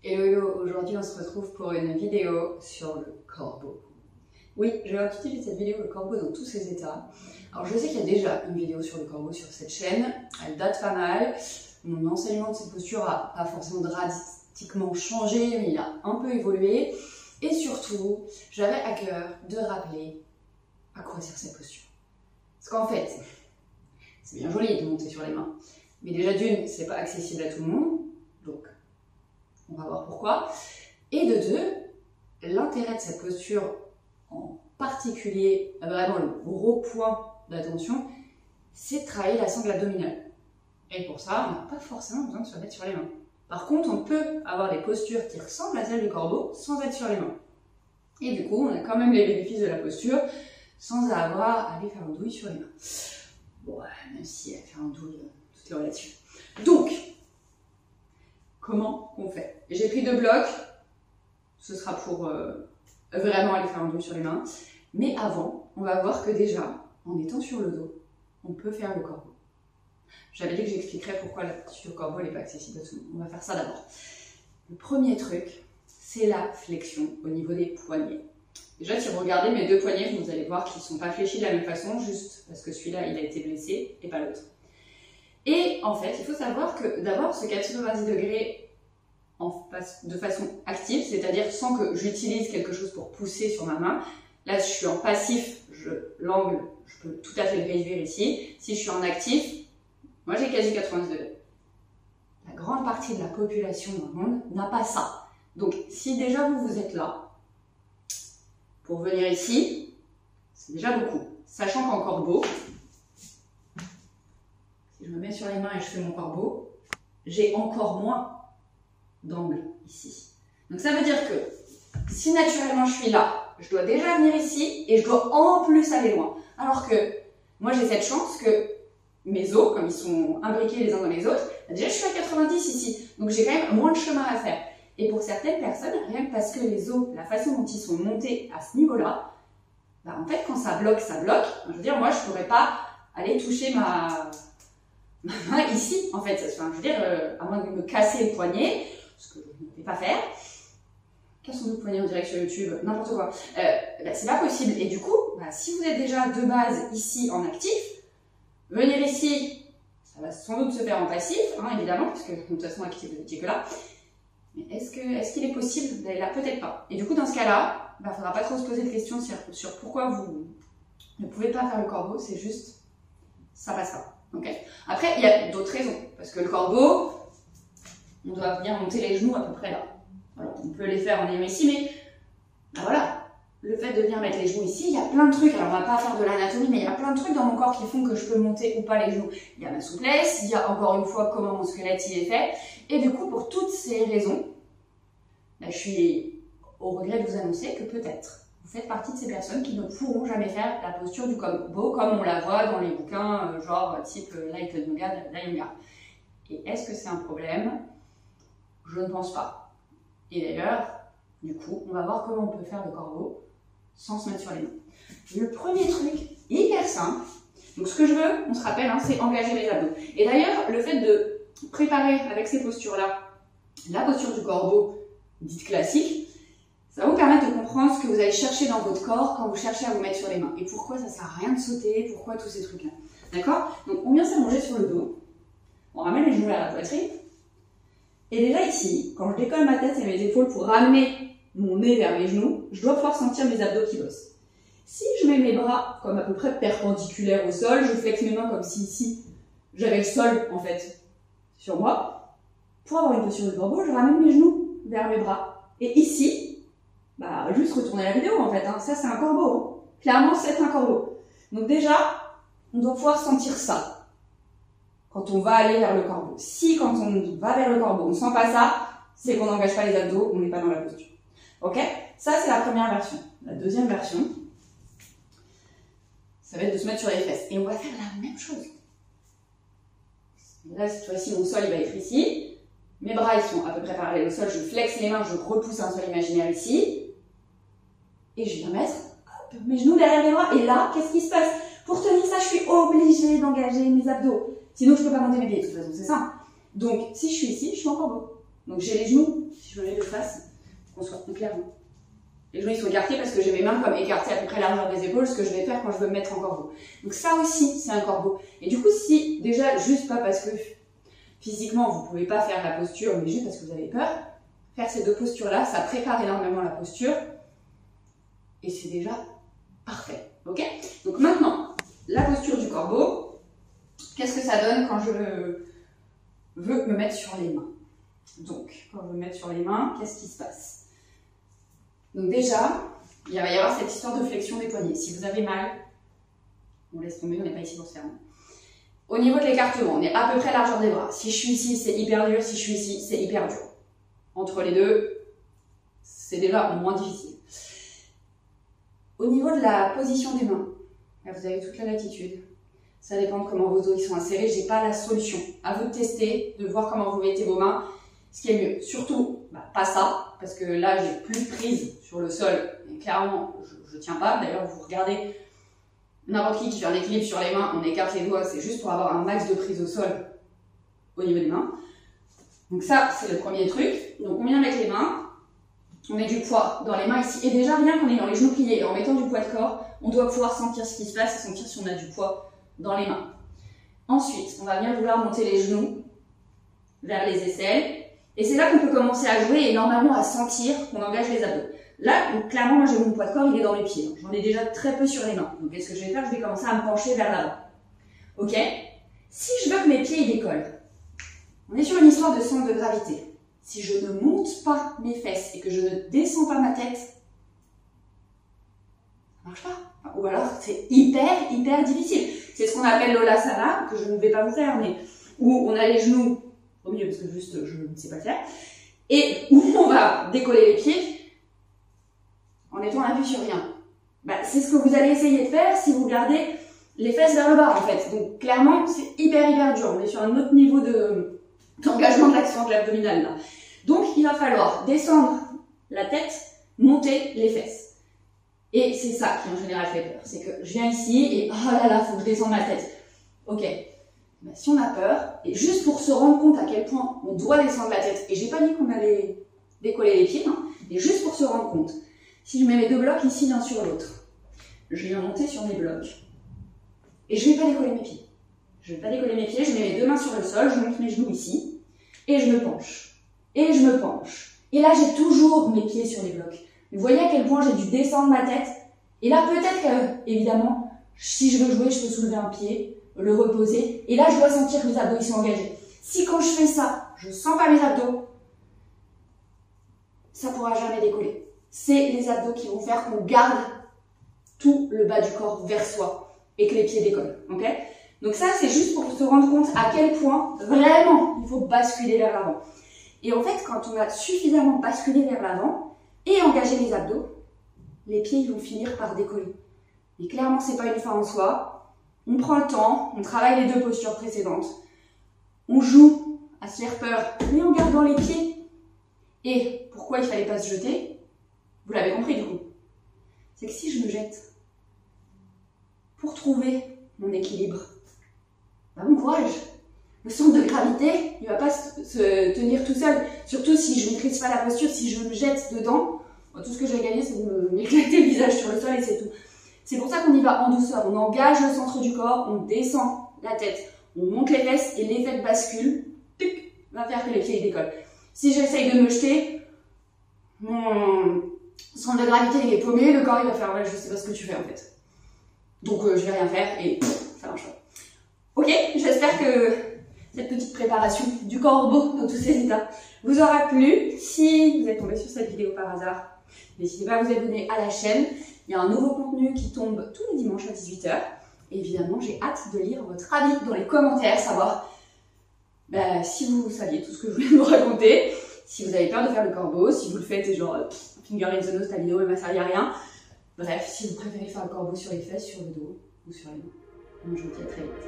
Hello, hello, aujourd'hui on se retrouve pour une vidéo sur le corbeau. Oui, je vais intituler cette vidéo le corbeau dans tous ses états. Alors je sais qu'il y a déjà une vidéo sur le corbeau sur cette chaîne, elle date pas mal. Mon enseignement de cette posture a pas forcément drastiquement changé, mais il a un peu évolué. Et surtout, j'avais à cœur de rappeler à quoi sert cette posture. Parce qu'en fait, c'est bien joli de monter sur les mains, mais déjà d'une, c'est pas accessible à tout le monde, donc on va voir pourquoi. Et de deux, l'intérêt de cette posture en particulier, vraiment le gros point d'attention, c'est de travailler la sangle abdominale. Et pour ça, on n'a pas forcément besoin de se mettre sur les mains. Par contre, on peut avoir des postures qui ressemblent à celles du corbeau sans être sur les mains. Et du coup, on a quand même les bénéfices de la posture sans avoir à aller faire un douille sur les mains. Bon, même si faire un douille, tout est relatif. Donc, comment on fait? J'ai pris 2 blocs, ce sera pour vraiment aller faire un douille sur les mains. Mais avant, on va voir que déjà, en étant sur le dos, on peut faire le corbeau. J'avais dit que j'expliquerais pourquoi la posture corbeau n'est pas accessible à tout le monde. On va faire ça d'abord. Le premier truc, c'est la flexion au niveau des poignets. Déjà, si vous regardez mes 2 poignets, vous allez voir qu'ils ne sont pas fléchis de la même façon, juste parce que celui-là, il a été blessé et pas l'autre. Et en fait, il faut savoir que d'abord, ce 90 degrés de façon active, c'est-à-dire sans que j'utilise quelque chose pour pousser sur ma main. Là, je suis en passif, l'angle, je peux tout à fait le réduire ici. Si je suis en actif, moi j'ai quasi 90 degrés. La grande partie de la population dans le monde n'a pas ça. Donc, si déjà vous êtes là, pour venir ici, c'est déjà beaucoup. Sachant qu'en corbeau, si je me mets sur les mains et je fais mon corbeau, j'ai encore moins d'angle ici. Donc ça veut dire que si naturellement je suis là, je dois déjà venir ici et je dois en plus aller loin. Alors que moi j'ai cette chance que mes os, comme ils sont imbriqués les uns dans les autres, déjà je suis à 90 ici. Donc j'ai quand même moins de chemin à faire. Et pour certaines personnes, rien que parce que les os, la façon dont ils sont montés à ce niveau-là, bah en fait quand ça bloque, ça bloque. Je veux dire, moi je ne pourrais pas aller toucher ma main ici, en fait. Enfin, je veux dire, à moins de me casser le poignet, ce que je ne vais pas faire. Cassons le poignet en direct sur YouTube, n'importe quoi. Bah, c'est pas possible. Et du coup, bah, si vous êtes déjà de base ici en actif, venir ici, ça va sans doute se faire en passif, hein, évidemment, parce que de toute façon actif, vous n'étiez que là. Mais est-ce qu'il est possible d'aller là? Peut-être pas. Et du coup, dans ce cas-là, il ne faudra pas trop se poser de questions sur pourquoi vous ne pouvez pas faire le corbeau, c'est juste, ça passe pas. Okay. Après, il y a d'autres raisons, parce que le corbeau, on doit venir monter les genoux à peu près là. Alors, on peut les faire en ayant ici, mais ben voilà, le fait de venir mettre les genoux ici, il y a plein de trucs. Alors, on va pas faire de l'anatomie, mais il y a plein de trucs dans mon corps qui font que je peux monter ou pas les genoux. Il y a ma souplesse, il y a encore une fois comment mon squelette y est fait. Et du coup, pour toutes ces raisons, ben, je suis au regret de vous annoncer que peut-être vous faites partie de ces personnes qui ne pourront jamais faire la posture du corbeau comme on la voit dans les bouquins genre type Light Yoga, Yoga. Et est-ce que c'est un problème? Je ne pense pas. Et d'ailleurs, du coup, on va voir comment on peut faire le corbeau sans se mettre sur les mains. Le premier truc, hyper simple, donc ce que je veux, on se rappelle, hein, c'est engager les abdos. Et d'ailleurs, le fait de préparer avec ces postures-là, la posture du corbeau, dite classique, ça va vous permettre de comprendre ce que vous allez chercher dans votre corps quand vous cherchez à vous mettre sur les mains. Et pourquoi ça sert à rien de sauter, pourquoi tous ces trucs-là. D'accord? Donc on vient s'allonger sur le dos, on ramène les genoux vers la poitrine, et déjà ici, quand je décolle ma tête et mes épaules pour ramener mon nez vers mes genoux, je dois pouvoir sentir mes abdos qui bossent. Si je mets mes bras comme à peu près perpendiculaires au sol, je flexe mes mains comme si ici, j'avais le sol en fait sur moi. Pour avoir une posture de corbeau, je ramène mes genoux vers mes bras. Et ici, bah, juste retourner la vidéo en fait, hein. Ça c'est un corbeau. Hein. Clairement, c'est un corbeau. Donc déjà, on doit pouvoir sentir ça quand on va aller vers le corbeau. Si quand on va vers le corbeau, on ne sent pas ça, c'est qu'on n'engage pas les abdos, on n'est pas dans la posture. Ok? Ça c'est la première version. La deuxième version, ça va être de se mettre sur les fesses. Et on va faire la même chose. Là, cette fois-ci, mon sol il va être ici. Mes bras ils sont à peu près parallèles au sol. Je flexe les mains, je repousse un sol imaginaire ici. Et je viens mettre hop, mes genoux derrière mes bras. Et là, qu'est-ce qui se passe? Pour tenir ça, je suis obligée d'engager mes abdos. Sinon, je ne peux pas monter mes pieds. De toute façon, c'est ça. Donc, si je suis ici, je suis en corbeau. Donc j'ai les genoux, si je me mets de face, qu'on soit clair. Les genoux ils sont écartés parce que j'ai mes mains comme écartées à peu près largeur des épaules, ce que je vais faire quand je veux me mettre en corbeau. Donc ça aussi, c'est un corbeau. Et du coup, si déjà, juste pas parce que physiquement vous pouvez pas faire la posture, mais juste parce que vous avez peur, faire ces deux postures-là, ça prépare énormément la posture. Et c'est déjà parfait. Ok? Donc maintenant, la posture du corbeau, qu'est-ce que ça donne quand je veux me mettre sur les mains? Donc, quand je veux me mettre sur les mains, qu'est-ce qui se passe? Donc déjà, il va y avoir cette histoire de flexion des poignets. Si vous avez mal, on laisse tomber, on n'est pas ici pour se faire mal. Au niveau de l'écartement, on est à peu près largeur des bras. Si je suis ici, c'est hyper dur. Si je suis ici, c'est hyper dur. Entre les deux, c'est déjà moins difficile. Au niveau de la position des mains, là, vous avez toute la latitude. Ça dépend de comment vos os ils sont insérés. J'ai pas la solution. À vous de tester, de voir comment vous mettez vos mains. Ce qui est mieux. Surtout, pas ça, parce que là, j'ai plus de prise sur le sol. Et clairement, je tiens pas. D'ailleurs, vous regardez n'importe qui fait un équilibre sur les mains, on écarte les doigts, c'est juste pour avoir un max de prise au sol au niveau des mains. Donc ça, c'est le premier truc. Donc on vient mettre les mains, on met du poids dans les mains ici. Et déjà, rien qu'en ayant les genoux pliés et en mettant du poids de corps, on doit pouvoir sentir ce qui se passe et sentir si on a du poids dans les mains. Ensuite, on va bien vouloir monter les genoux vers les aisselles. Et c'est là qu'on peut commencer à jouer et normalement à sentir qu'on engage les abdos. Là, donc, clairement, moi j'ai mon poids de corps, il est dans les pieds. J'en ai déjà très peu sur les mains. Donc qu'est-ce que je vais faire? Je vais commencer à me pencher vers l'avant. Ok? Si je veux que mes pieds ils décollent, on est sur une histoire de centre de gravité. Si je ne monte pas mes fesses et que je ne descends pas ma tête, ça marche pas. Ou alors c'est hyper difficile. C'est ce qu'on appelle l'Olasana, que je ne vais pas vous faire, mais où on a les genoux au milieu, parce que juste je ne sais pas le faire, et où on va décoller les pieds en étant appuyé sur rien. C'est ce que vous allez essayer de faire si vous gardez les fesses vers le bas en fait. Donc clairement, c'est hyper dur. On est sur un autre niveau d'engagement de l'action de l'abdominal là. Donc il va falloir descendre la tête, monter les fesses. Et c'est ça qui en général fait peur. C'est que je viens ici et oh là là, faut que je descende ma tête. Ok. Si on a peur, et juste pour se rendre compte à quel point on doit descendre la tête, et j'ai pas dit qu'on allait décoller les pieds, et juste pour se rendre compte, si je mets mes deux blocs ici l'un sur l'autre, je viens monter sur mes blocs, et je vais pas décoller mes pieds. Je vais pas décoller mes pieds, je mets mes deux mains sur le sol, je monte mes genoux ici, et je me penche. Et je me penche. Et là, j'ai toujours mes pieds sur les blocs. Vous voyez à quel point j'ai dû descendre ma tête, et là, peut-être que, évidemment, si je veux jouer, je peux soulever un pied, le reposer, et là je dois sentir que mes abdos ils sont engagés. Si quand je fais ça, je sens pas mes abdos, ça pourra jamais décoller. C'est les abdos qui vont faire qu'on garde tout le bas du corps vers soi et que les pieds décollent. Ok? Donc ça c'est juste pour se rendre compte à quel point vraiment il faut basculer vers l'avant. Et en fait quand on a suffisamment basculé vers l'avant et engagé les abdos, les pieds ils vont finir par décoller. Et clairement c'est pas une fin en soi. On prend le temps, on travaille les deux postures précédentes. On joue à se faire peur, mais en gardant les pieds. Et pourquoi il fallait pas se jeter? Vous l'avez compris du coup. C'est que si je me jette, pour trouver mon équilibre, bon courage. Le centre de gravité, il va pas se tenir tout seul. Surtout si je ne maîtrise pas la posture, si je me jette dedans, tout ce que j'ai gagné, c'est de m'éclater le visage sur le sol et c'est tout. C'est pour ça qu'on y va en douceur, on engage le centre du corps, on descend la tête, on monte les fesses et l'effet de bascule va faire que les pieds décollent. Si j'essaye de me jeter, mon centre de gravité il est paumé, le corps il va faire ouais je sais pas ce que tu fais en fait. Donc je vais rien faire et ça marche pas. Ok, j'espère que cette petite préparation du corbeau dans tous ses états vous aura plu. Si vous êtes tombé sur cette vidéo par hasard, n'hésitez pas à vous abonner à la chaîne. Il y a un nouveau contenu qui tombe tous les dimanches à 18 h. Et évidemment, j'ai hâte de lire votre avis dans les commentaires, savoir si vous saviez tout ce que je voulais vous raconter, si vous avez peur de faire le corbeau, si vous le faites et genre finger in the nose, ta vidéo elle m'a servi à rien. Bref, si vous préférez faire le corbeau sur les fesses, sur le dos ou sur les mains. Donc je vous dis à très vite.